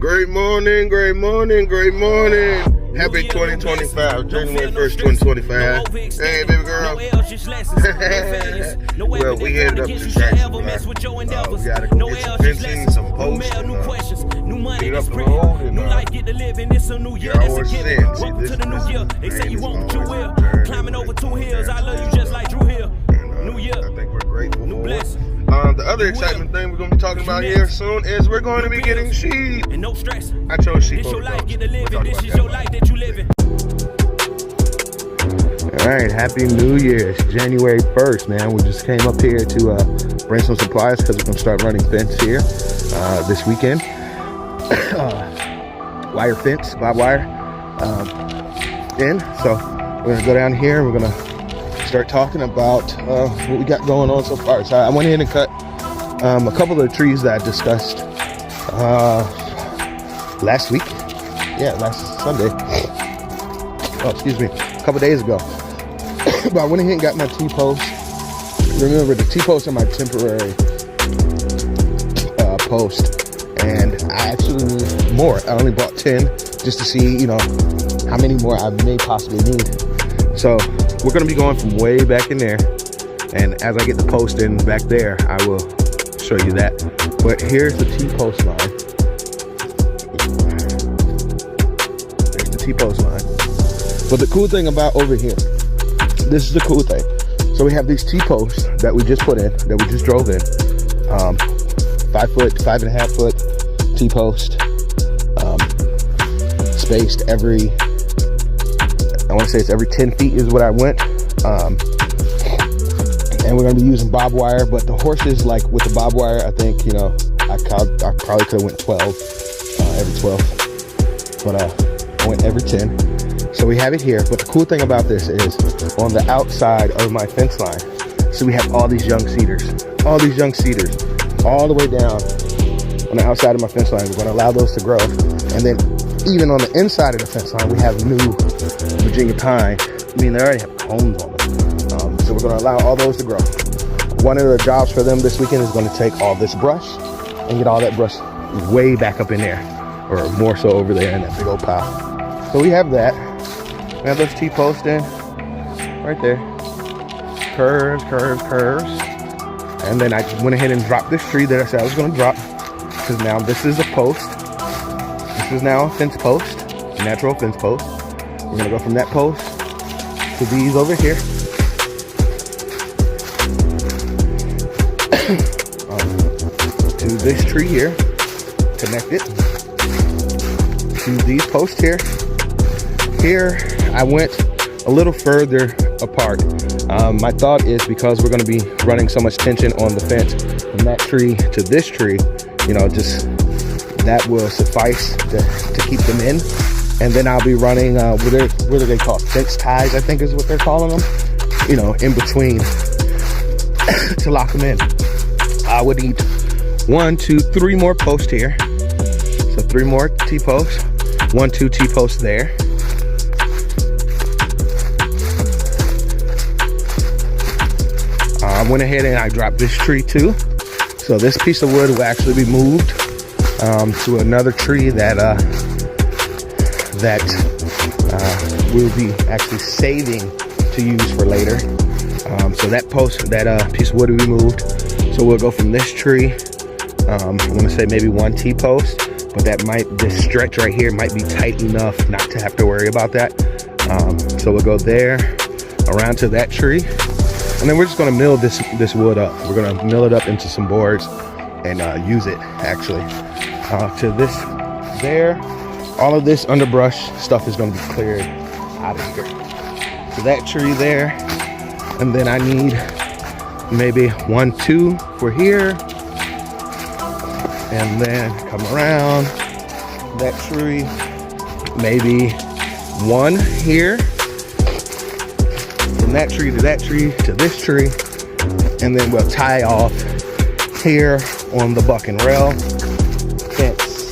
Great morning, great morning, great morning. Happy 2025, January 1st, 2025. Hey, baby girl. Well, we headed up to Jackson. We gotta go get some fencing, some posts, get up the road, and get our horses in. See, this is climbing over 2 hills. I love you just like Drew Hill. New Year. I think we're grateful for it. The other excitement thing we're going to be talking about here soon is we're going to be getting sheep. And no stress. I chose sheep over goats. This is your life that you live in. All right, happy New Year. It's January 1st, man. We just came up here to bring some supplies because we're going to start running fence here this weekend. Wire fence, barbed wire in. So we're going to go down here and we're going to start talking about what we got going on so far. So I went in and cut a couple of the trees that I discussed last week. Yeah, last Sunday. Oh, excuse me, a couple days ago. But I went ahead and got my T-posts. Remember, the T-posts are my temporary post, and I actually need more. I only bought 10 just to see, you know, how many more I may possibly need. So we're gonna be going from way back in there, and as I get the post in back there, I will show you that. But here's the T-post line. There's the T-post line. But the cool thing about over here, this is the cool thing. So we have these T-posts that we just put in, that we just drove in. 5 foot, 5.5 foot T-post, spaced every, I want to say it's every 10 feet is what I went. And we're going to be using barbed wire, but the horses, like with the barbed wire, I think, you know, I probably could have went 12, every 12, but I went every 10. So we have it here, but the cool thing about this is on the outside of my fence line, so we have all these young cedars, all the way down on the outside of my fence line. We're going to allow those to grow. And then even on the inside of the fence line, we have new Virginia pine. I mean, they already have cones on them. So we're going to allow all those to grow. One of the jobs for them this weekend is going to take all this brush and get all that brush way back up in there, or more so over there in that big old pile. So we have that. We have those T-posts in right there. Curves. And then I just went ahead and dropped this tree that I said I was going to drop, because now this is a post. This is now a fence post, a natural fence post. We're going to go from that post to these over here. To this tree here, connect it to these posts here. Here, I went a little further apart. My thought is, because we're going to be running so much tension on the fence from that tree to this tree, you know, just that will suffice to keep them in. And then I'll be running, what are they called? Fence ties, I think is what they're calling them. You know, in between to lock them in. I would need 1, 2, 3 more posts here. So 3 more T-posts. 1, 2 T-posts there. I went ahead and I dropped this tree too. So this piece of wood will actually be moved to another tree that we'll be actually saving to use for later. So that piece of wood will be moved. So we'll go from this tree. I'm gonna say maybe 1 T-post, but this stretch right here might be tight enough not to have to worry about that. So we'll go there, around to that tree. And then we're just gonna mill this wood up. We're gonna mill it up into some boards and use it actually. To this there, all of this underbrush stuff is gonna be cleared out of here. To that tree there, and then I need maybe 1, 2 for here, and then come around that tree, maybe 1 here. From that tree to that tree to this tree, and then we'll tie off here on the buck and rail fence.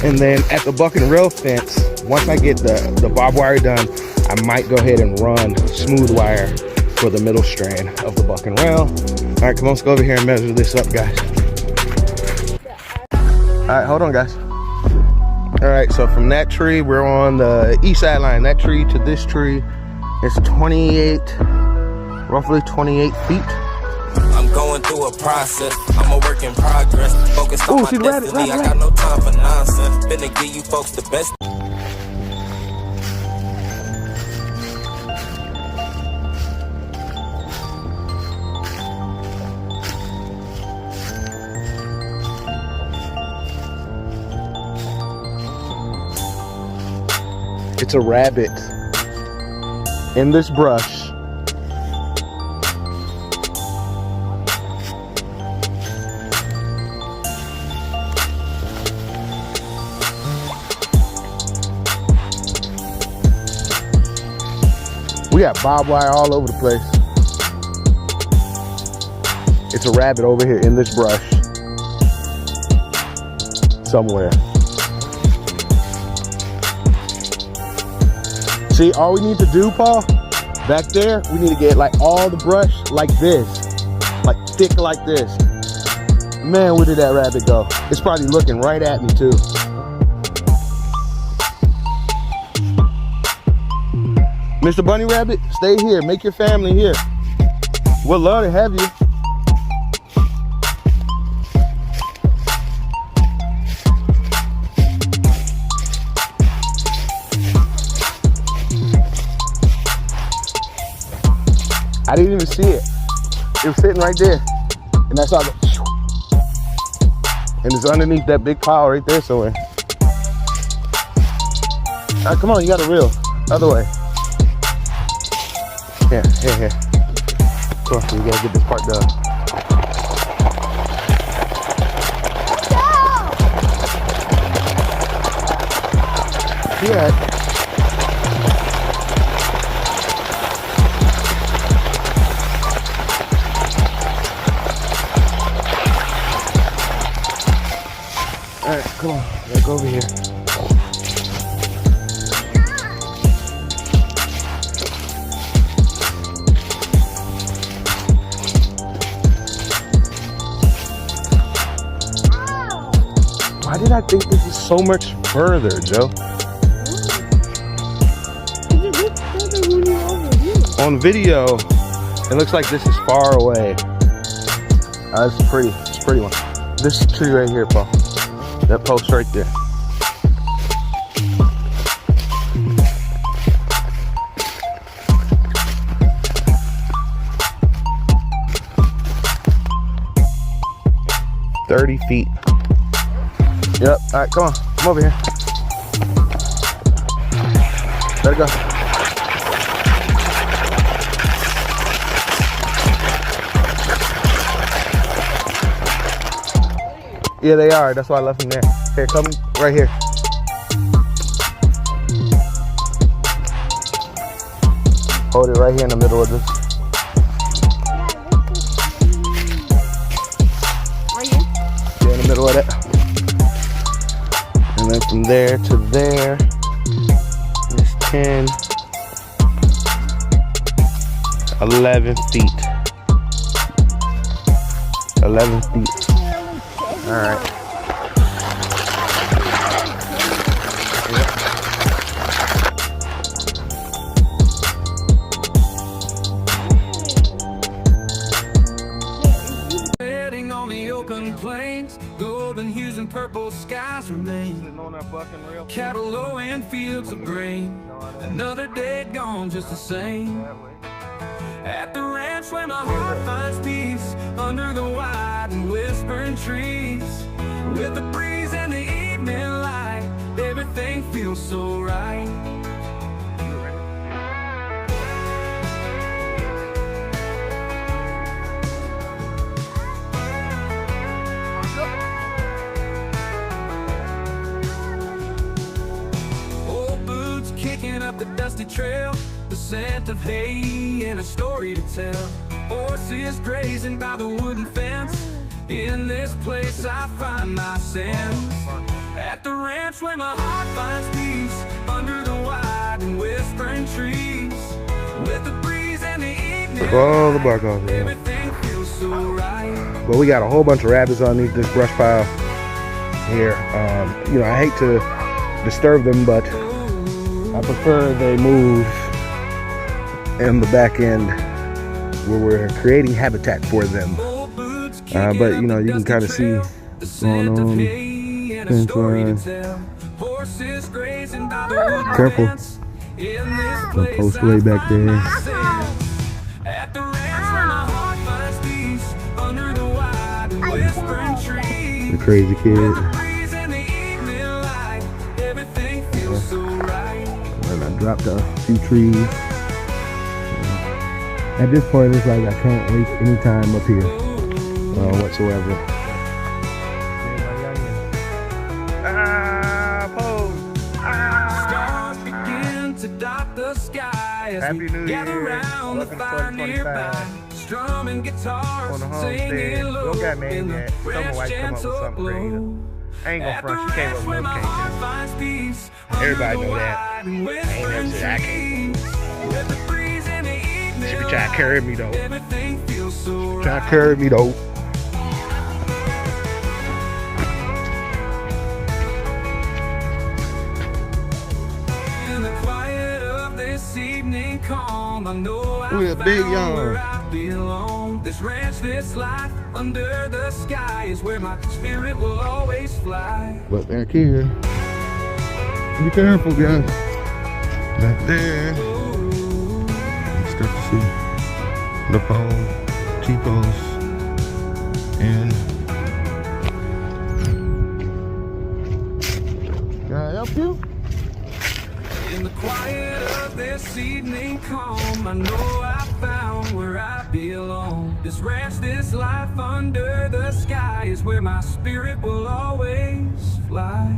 And then at the buck and rail fence, once I get the barbed wire done, I might go ahead and run smooth wire for the middle strand of the buck and rail. All right, come on, let's go over here and measure this up, guys. right, hold on, guys. All right, so from that tree, we're on the east side line. That tree to this tree is 28, roughly 28 feet. I'm going through a process. I'm a work in progress. Focused on my destiny. I got no time for nonsense. Finna give you folks the best. It's a rabbit in this brush. We got barbed wire all over the place. It's a rabbit over here in this brush somewhere. See, all we need to do, Paul, back there, we need to get like all the brush like this, like thick like this. Man, where did that rabbit go? It's probably looking right at me too. Mr. Bunny Rabbit, stay here. Make your family here. We'd love to have you. I didn't even see it. It was sitting right there. And that's all. And it's underneath that big pile right there somewhere. All right, come on, you got a reel. Other way. Here. Come on, we gotta get this part done. Yeah. All right, come on, let's go over here. Why did I think this is so much further, Joe? On video, it looks like this is far away. It's pretty. It's a pretty one. This tree right here, Paul. That post right there. $30 feet. Yep. All right, come on. Come over here. Let it go. Yeah, they are. That's why I left them there. Here, come right here. Hold it right here in the middle of this. Right here? Yeah, in the middle of that. And then from there to there is 10, 11 feet. 11 feet. All right. Heading on the open plains, golden hues and purple skies remain. Cattle low and fields of grain. Another day gone just the same. At the ranch where my heart finds peace, under the wide and whispering trees, with the breeze and the evening light, everything feels so right. Old boots kicking up the dusty trail, the scent of hay and a story to tell. Horses grazing by the wooden fence. In this place I find my sense. At the ranch where my heart finds peace, under the wide and whispering trees, with the breeze and the evening. Took all the bark off here. Everything feels so right. But we got a whole bunch of rabbits underneath this brush pile. here. You know, I hate to disturb them, but I prefer they move in the back end where we're creating habitat for them. But you know, you can kind of see what's going on. Careful. The post way back there. The crazy kid. And I dropped a few trees. At this point, it's like I can't waste any time up here whatsoever. Stars begin to dot the sky as Happy we New gather Year. round the Welcome to fire 2025. nearby. Strumming guitars, On the singing homestead. low Don't got married in the yet. Tell my fresh wife come up with gentle something glow. creative. I ain't gonna At front, the she came up ranch with where my no heart cake. finds peace. Everybody Under know the that. wide and I ain't whispering never said I can't. trees. With the breeze in the evening She be trying to carry me though. everything feels so right. Trying to carry me though. In the quiet of this evening calm, I know I We're big found young. where I belong. This ranch, this life under the sky is where my spirit will always fly. But back here, be careful, guys. Back there, you start to see the phone, T-post, and can I help you? In the quiet of this evening calm, I know I found where I belong. This ranch, this life under the sky is where my spirit will always fly.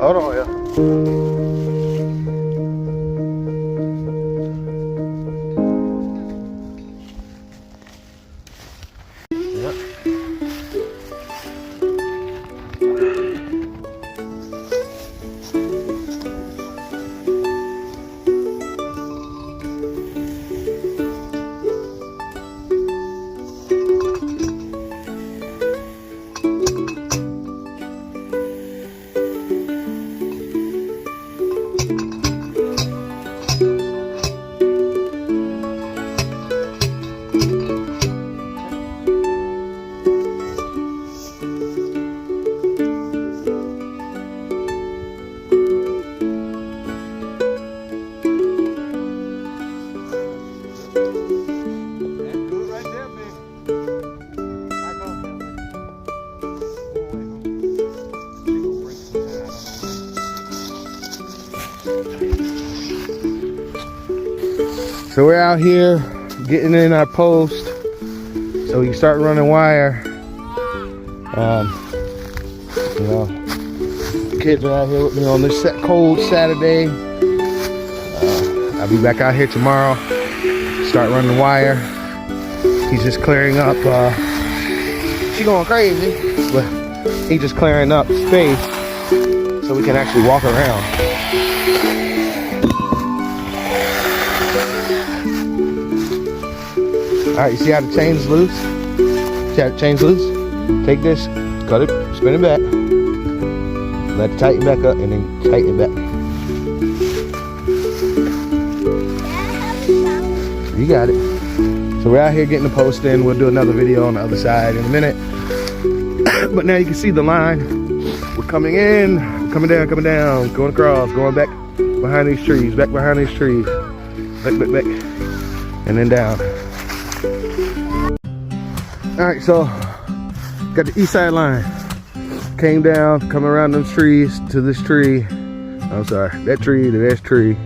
Hold on, yeah. So we're out here getting in our post so we can start running wire. You know, the kids are out here with me on this cold Saturday. I'll be back out here tomorrow, start running wire. He's just clearing up, she's going crazy, but he's just clearing up space so we can actually walk around. Alright, you see how the chain's loose? See how the chain's loose? Take this, cut it, spin it back, let it tighten back up, and then tighten it back. You got it. So we're out here getting the post in. We'll do another video on the other side in a minute. But now you can see the line. We're coming in, coming down, going across, going back behind these trees, back behind these trees, back, and then down. All right, so got the east side line. Came down, coming around those trees to this tree. I'm sorry, that tree to this tree.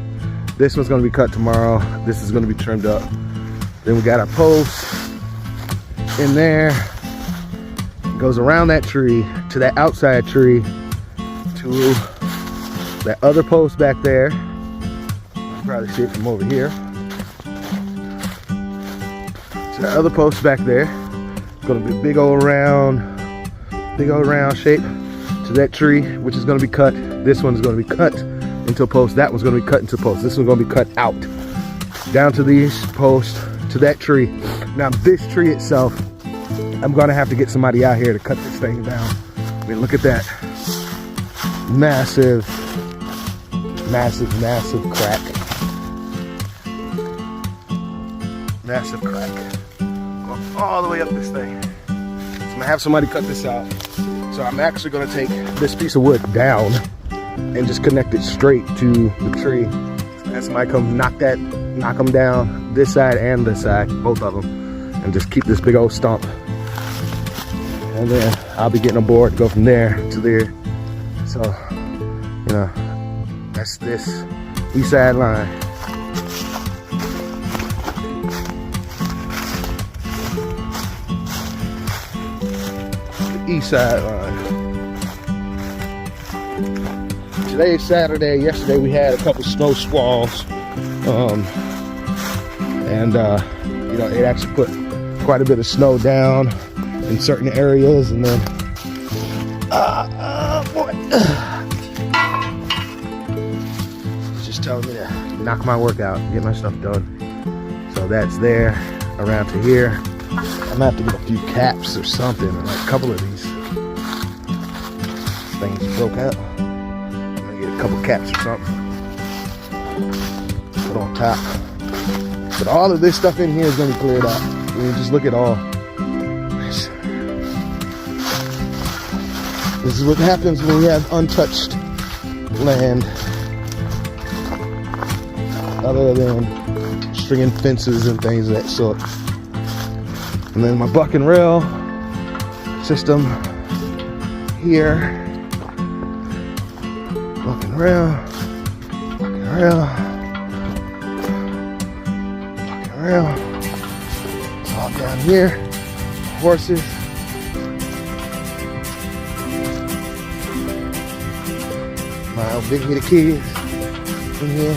This one's gonna be cut tomorrow. This is gonna be trimmed up. Then we got our post in there. Goes around that tree to that outside tree to that other post back there. You can probably see it from over here. To the other post back there. Gonna be a big old round shape to that tree, which is gonna be cut. This one's gonna be cut into a post. That one's gonna be cut into a post. This one's gonna be cut out down to these posts to that tree. Now this tree itself, I'm gonna have to get somebody out here to cut this thing down. I mean, look at that massive crack. Massive crack. Going all the way up this thing. So I'm gonna have somebody cut this out. So I'm actually gonna take this piece of wood down and just connect it straight to the tree. And somebody come knock them down, this side and this side, both of them, and just keep this big old stump. And then I'll be getting a board to go from there to there. So, you know, that's this east side line. The east side line. Today's Saturday. Yesterday we had a couple snow squalls. You know, it actually put quite a bit of snow down in certain areas, and then boy, it's just telling me to knock my workout, get my stuff done. So that's there around to here. I'm gonna have to get a few caps or something. Like a couple of these things broke out. I'm gonna get a couple caps or something. Put on top. But all of this stuff in here is gonna be cleared out. I mean, just look at all. This is what happens when we have untouched land. Other than stringing fences and things of that sort. And then my buck and rail system here. Buck and rail. Buck and rail. Buck and rail. It's all down here. Horses. My big headed kids in here.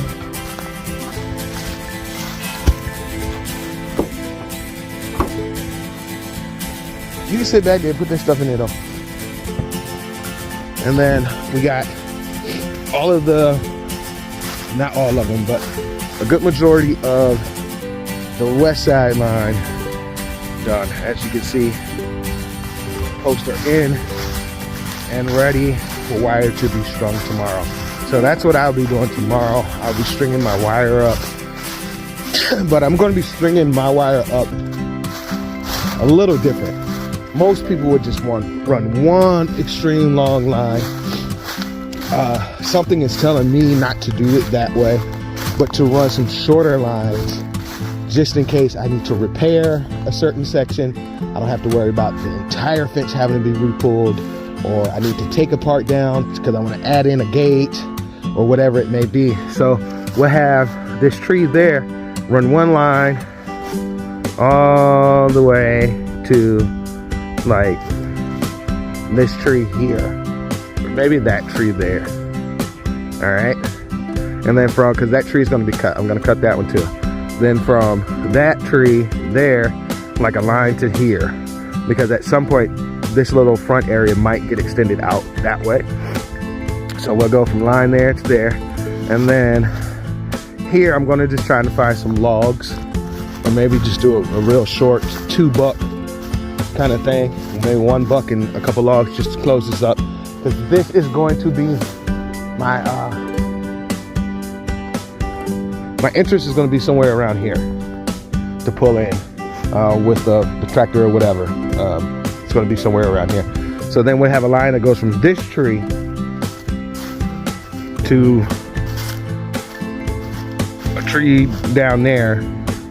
You can sit back there and put that stuff in there though. And then we got all of the, not all of them, but a good majority of the west side line done. As you can see, posts are in and ready for wire to be strung tomorrow. So that's what I'll be doing tomorrow. I'll be stringing my wire up. But I'm going to be stringing my wire up a little different. Most people would just run one extreme long line. Something is telling me not to do it that way, but to run some shorter lines just in case I need to repair a certain section. I don't have to worry about the entire fence having to be repulled, or I need to take a part down because I want to add in a gate or whatever it may be. So we'll have this tree there, run one line all the way to like this tree here, or maybe that tree there. All right, and then from, because that tree is going to be cut, I'm going to cut that one too. Then from that tree there, like a line to here, because at some point this little front area might get extended out that way. So we'll go from line there to there, and then here I'm going to just try to find some logs, or maybe just do a real short 2-buck kind of thing, maybe 1 buck and a couple logs just to close this up, because this is going to be my my interest is going to be somewhere around here to pull in with the tractor or whatever. It's going to be somewhere around here. So then we'll have a line that goes from this tree to a tree down there,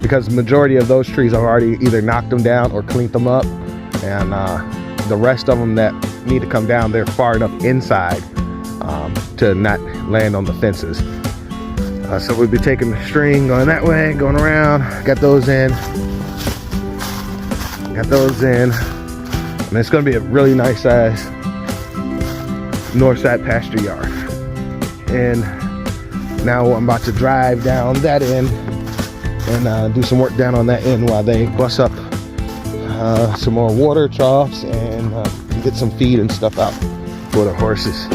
because the majority of those trees I've already either knocked them down or cleaned them up, and the rest of them that need to come down, they're far enough inside to not land on the fences. So we'll be taking the string, going that way, going around. Got those in. Got those in. And it's going to be a really nice size north side pasture yard. And now I'm about to drive down that end and do some work down on that end while they bust up some more water troughs and get some feed and stuff out for the horses.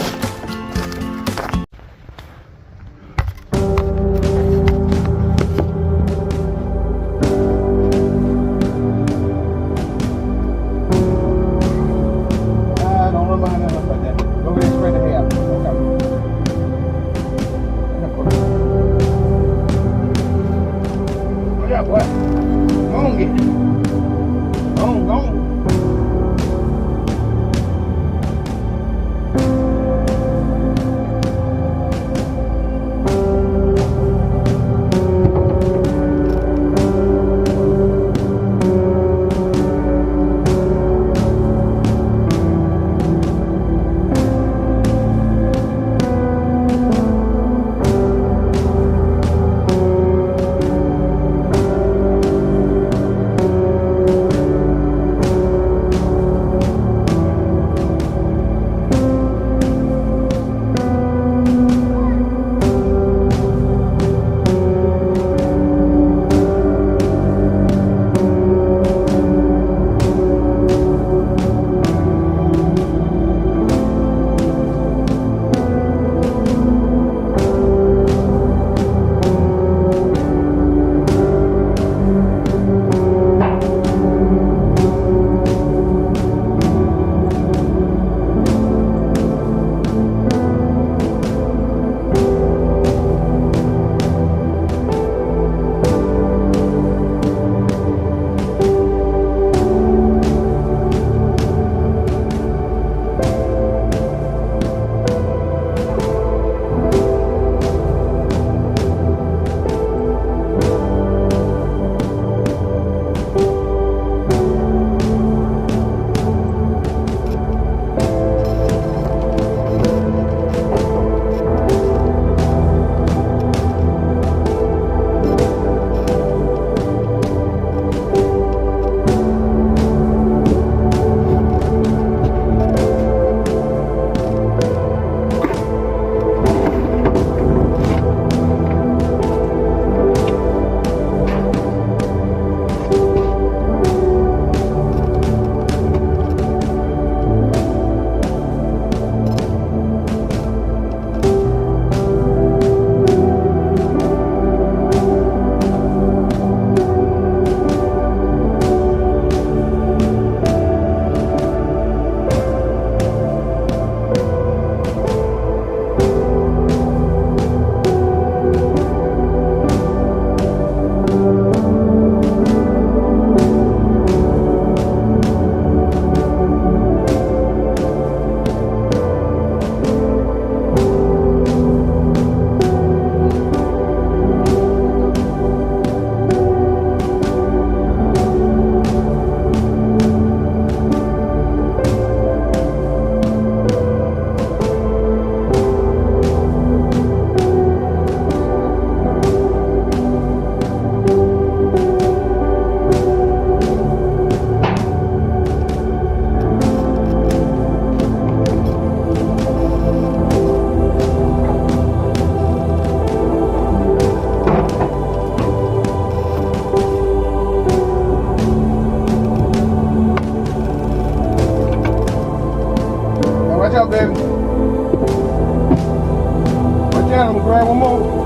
Watch out, baby. Watch out, I'm gonna grab one more.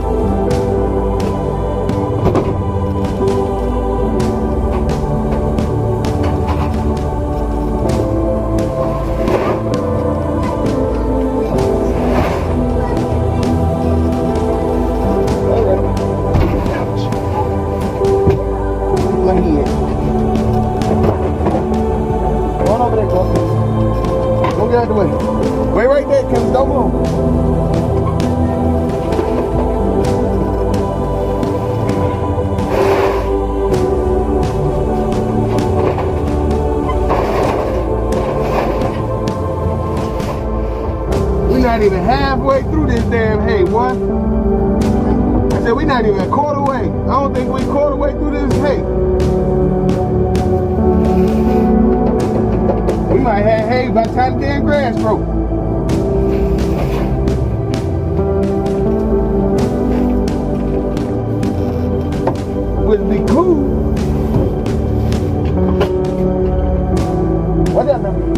Get out the way. Wait right there, Kevin. Don't move. We're not even halfway through this damn hay, boy. I said we're not even a quarter way. I don't think we're a quarter way through this hay. We might have hay by the time the damn grass broke. Would be cool. What's that number?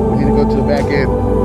We need to go to the back end.